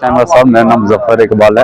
अहमद साहब, मेरा नाम मुजफ्फर इकबाल है।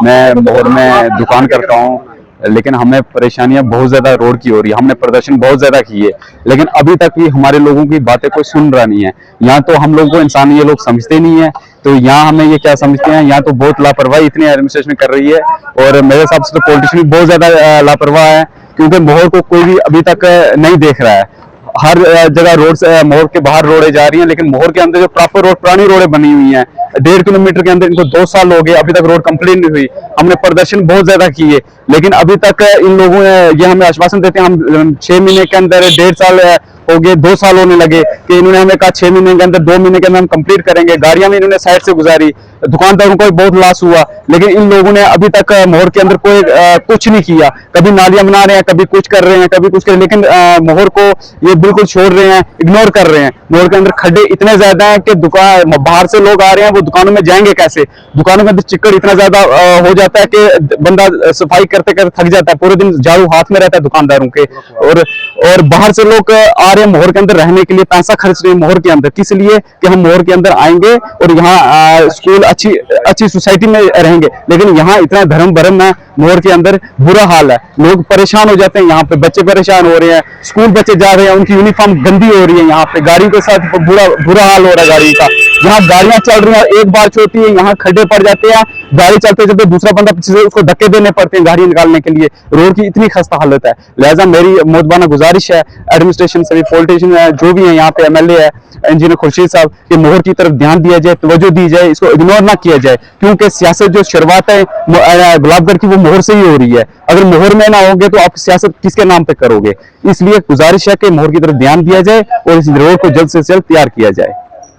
मैं मोहर में दुकान करता हूँ, लेकिन हमें परेशानियां बहुत ज्यादा रोड की हो रही है। हमने प्रदर्शन बहुत ज्यादा किए, लेकिन अभी तक भी हमारे लोगों की बातें कोई सुन रहा नहीं है। यहाँ तो हम लोगों को इंसान ये लोग समझते नहीं है, तो यहाँ हमें ये क्या समझते हैं, यहाँ तो बहुत लापरवाही इतनी एडमिनिस्ट्रेशन कर रही है। और मेरे हिसाब से तो पॉलिटिशियन भी बहुत ज्यादा लापरवाह है, क्योंकि मोहर को कोई भी अभी तक नहीं देख रहा है। हर जगह रोड से मोहर के बाहर रोडें जा रही हैं, लेकिन मोहर के अंदर जो प्रॉपर रोड, पुरानी रोडें बनी हुई हैं, 1.5 किलोमीटर के अंदर इनको 2 साल हो गए, अभी तक रोड कंप्लीट नहीं हुई। हमने प्रदर्शन बहुत ज्यादा किए, लेकिन अभी तक इन लोगों ने ये हमें आश्वासन देते हैं हम 6 महीने के अंदर, 1.5 साल हो गए, 2 साल होने लगे, कि इन्होंने हमें कहा 6 महीने के अंदर, 2 महीने के अंदर हम कंप्लीट करेंगे। गाड़ियां भी इन्होंने साइड से गुजारी, दुकानदारों को भी बहुत लॉस हुआ, लेकिन इन लोगों ने अभी तक मोहर के अंदर कोई कुछ नहीं किया। कभी नालियां बना रहे हैं, कभी कुछ कर रहे हैं, कभी कुछ कर रहे हैं, लेकिन मोहर को ये बिल्कुल छोड़ रहे हैं, इग्नोर कर रहे हैं। मोहर के अंदर खड्डे इतने ज्यादा हैं कि दुकान, बाहर से लोग आ रहे हैं, वो दुकानों में जाएंगे कैसे? दुकानों के अंदर चिक्कड़ इतना ज्यादा हो जाता है कि बंदा सफाई करते करते थक जाता है, पूरे दिन झाड़ू हाथ में रहता है दुकानदारों के। और बाहर से लोग आ रहे हैं मोहर के अंदर रहने के लिए, पैसा खर्च रहे हैं मोहर के अंदर, किस लिए? कि हम मोहर के अंदर आएंगे और यहाँ स्कूल, अच्छी सोसाइटी में रहेंगे। लेकिन यहाँ इतना धर्म भरम है, मोहर के अंदर बुरा हाल है, लोग परेशान हो जाते हैं। यहाँ पे बच्चे परेशान हो रहे हैं, स्कूल बच्चे जा रहे हैं, उनकी यूनिफॉर्म गंदी हो रही है। यहाँ पे गाड़ियों के साथ बुरा हाल हो रहा है गाड़ी का। यहाँ गाड़ियां चल रही हैं, एक बार छोटी है, यहाँ खड्डे पड़ जाते हैं, गाड़ी चलते चलते दूसरा बंदा पीछे से उसको धक्के देने पड़ते हैं गाड़ी निकालने के लिए। रोड की इतनी खस्ता हालत है। लिहाजा मेरी मोहतबाना गुजारिश है एडमिनिस्ट्रेशन से भी, पॉलिटिशियन जो भी है, यहाँ पे MLA है इंजीनियर खुर्शीद साहब, कि मोहर की तरफ ध्यान दिया जाए, तवज्जो दी जाए, इसको इग्नोर ना किया जाए, क्योंकि सियासत जो शुरुआत है गुलाबगढ़ की, वो मोहर से ही हो रही है। अगर मोहर में ना होगे तो आप सियासत किसके नाम पे करोगे? इसलिए गुजारिश है कि मोहर की तरफ ध्यान दिया जाए और इस रोड को जल्द से जल्द तैयार किया जाए।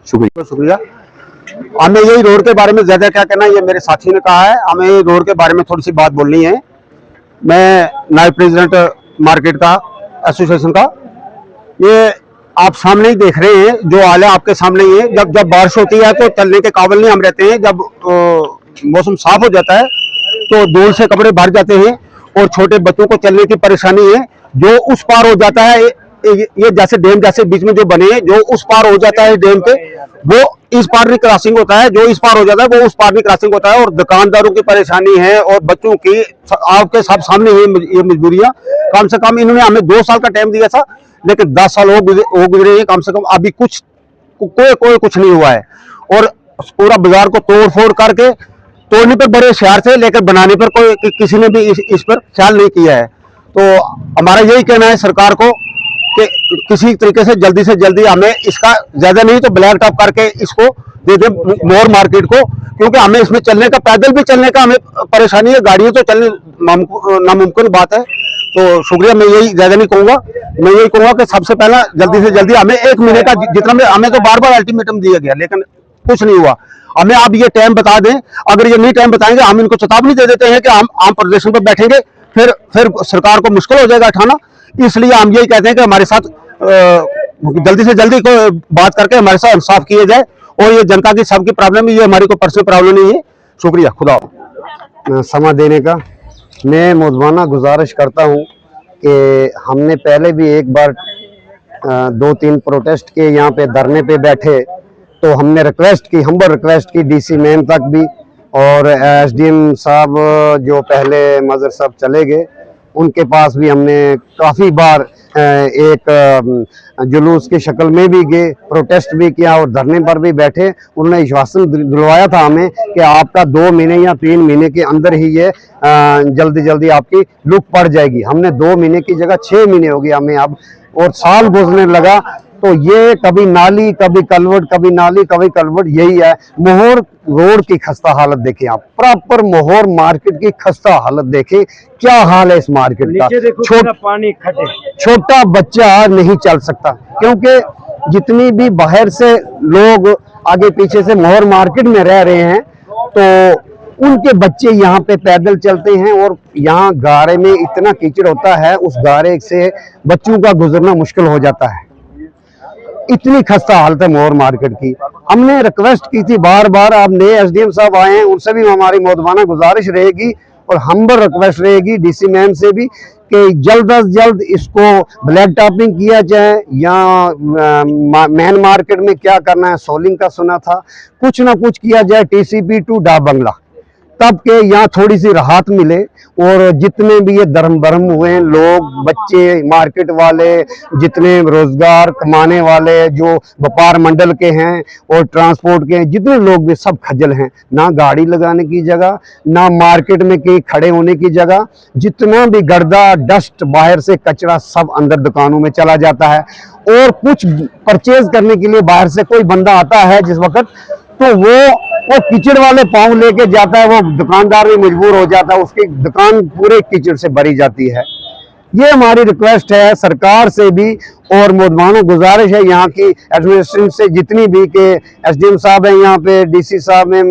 शुक्रिया। हमें यही रोड के बारे में ज्यादा क्या कहना, ये मेरे साथी ने कहा है, हमें रोड के बारे में थोड़ी सी बात बोलनी है। मैं नायब प्रेसिडेंट मार्केट का एसोसिएशन का, ये आप सामने ही देख रहे हैं, जो हाल है आपके सामने ही है। जब बारिश होती है तो चलने के काबिल नहीं हम रहते हैं। जब मौसम साफ हो जाता है तो धूल से कपड़े भर जाते हैं और छोटे बच्चों को चलने की परेशानी है। जो उस पार हो जाता है, ये जैसे डैम जैसे बीच में जो बने हैं, जो उस पार हो जाता है डैम पे, वो इस पार भी क्रॉसिंग होता है, जो इस पार हो जाता है वो उस पार भी क्रॉसिंग होता है। और दुकानदारों की परेशानी है और बच्चों की, आपके सब सामने है ये मजबूरियां। कम से कम इन्होंने हमें 2 साल का टाइम दिया था, लेकिन 10 साल हो गुजरे हैं, कम से कम अभी कोई कुछ नहीं हुआ है। और पूरा बाजार को तोड़ फोड़ करके, तोड़ने पर बड़े होशियार थे, लेकिन बनाने पर कोई किसी ने भी इस पर ख्याल नहीं किया है। तो हमारा यही कहना है सरकार को कि किसी तरीके से जल्दी हमें इसका, ज्यादा नहीं तो ब्लैक टॉप करके इसको दे दे मोहर मार्केट को, क्योंकि हमें इसमें चलने का, पैदल भी चलने का हमें परेशानी है, गाड़ियों तो चलने नामुमकिन बात है। तो शुक्रिया। मैं यही ज्यादा नहीं कहूंगा, मैं यही कहूंगा कि सबसे पहला जल्दी से जल्दी हमें 1 महीने का, जितना में हमें तो बार अल्टीमेटम दिया गया, लेकिन कुछ नहीं हुआ। हमें आप ये टाइम बता दें, अगर ये नहीं टाइम बताएंगे, हम इनको चेतावनी दे देते हैं कि हम आम प्रदर्शन पर बैठेंगे, फिर सरकार को मुश्किल हो जाएगा उठाना। इसलिए हम यही कहते हैं कि हमारे साथ जल्दी से जल्दी को बात करके हमारे साथ इंसाफ किया जाए, और ये जनता की सबकी प्रॉब्लम है, ये हमारी कोई पर्सनल प्रॉब्लम नहीं है। शुक्रिया। खुदा समय देने का। मैं मुद्दाना गुजारिश करता हूँ कि हमने पहले भी एक बार 2-3 प्रोटेस्ट के यहाँ पे धरने पे बैठे, तो हमने रिक्वेस्ट की, हम्बल रिक्वेस्ट की DC मैम तक भी, और SDM साहब जो पहले मजर साहब चले गए, उनके पास भी हमने काफ़ी बार एक जुलूस की शक्ल में भी गए, प्रोटेस्ट भी किया और धरने पर भी बैठे। उन्होंने आश्वासन दिलवाया था हमें कि आपका 2 महीने या 3 महीने के अंदर ही ये जल्दी आपकी लुक पड़ जाएगी। हमने 2 महीने की जगह 6 महीने हो गए हमें अब, और साल गुजरने लगा। तो ये कभी नाली, कभी कलवट, कभी नाली, कभी कलवट, यही है। मोहर रोड की खस्ता हालत देखें आप, प्रॉपर मोहर मार्केट की खस्ता हालत देखें, क्या हाल है इस मार्केट का। पानी खटे, छोटा बच्चा नहीं चल सकता, क्योंकि जितनी भी बाहर से लोग आगे पीछे से मोहर मार्केट में रह रहे हैं, तो उनके बच्चे यहाँ पे पैदल चलते हैं, और यहाँ गारे में इतना कीचड़ होता है, उस गारे से बच्चों का गुजरना मुश्किल हो जाता है। इतनी खस्ता हालत है मोहर मार्केट की। हमने रिक्वेस्ट की थी बार, अब नए SDM साहब आए हैं, उनसे भी हमारी मुद्दाना गुजारिश रहेगी और हम्बल रिक्वेस्ट रहेगी DC मैम से भी कि जल्द अज जल्द इसको ब्लैक टॉपिंग किया जाए या मेन मार्केट में क्या करना है, सोलिंग का सुना था, कुछ ना कुछ किया जाए टीसीपी टू डाक बंगला, तब के यहाँ थोड़ी सी राहत मिले। और जितने भी ये धर्म भरम हुए हैं लोग, बच्चे, मार्केट वाले, जितने रोजगार कमाने वाले जो व्यापार मंडल के हैं और ट्रांसपोर्ट के हैं, जितने लोग भी सब खज्जल हैं, ना गाड़ी लगाने की जगह, ना मार्केट में कहीं खड़े होने की जगह, जितना भी गर्दा डस्ट बाहर से कचरा सब अंदर दुकानों में चला जाता है। और कुछ परचेज करने के लिए बाहर से कोई बंदा आता है जिस वक्त, तो वो कीचड़ वाले पाँव लेके जाता है, वो दुकानदार भी मजबूर हो जाता है, उसकी दुकान पूरे कीचड़ से भरी जाती है। ये हमारी रिक्वेस्ट है सरकार से भी और मोहतबानो गुजारिश है यहाँ की एडमिनिस्ट्रेशन से, जितनी भी के एसडीएम साहब हैं यहाँ पे, डीसी साहब हैं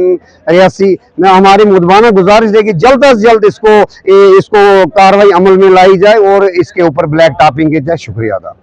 रियासी में, हमारी मोहतबानो गुजारिश है कि जल्द अज जल्द इसको कार्रवाई अमल में लाई जाए और इसके ऊपर ब्लैक टॉपिंग की जाए। शुक्रिया अदा।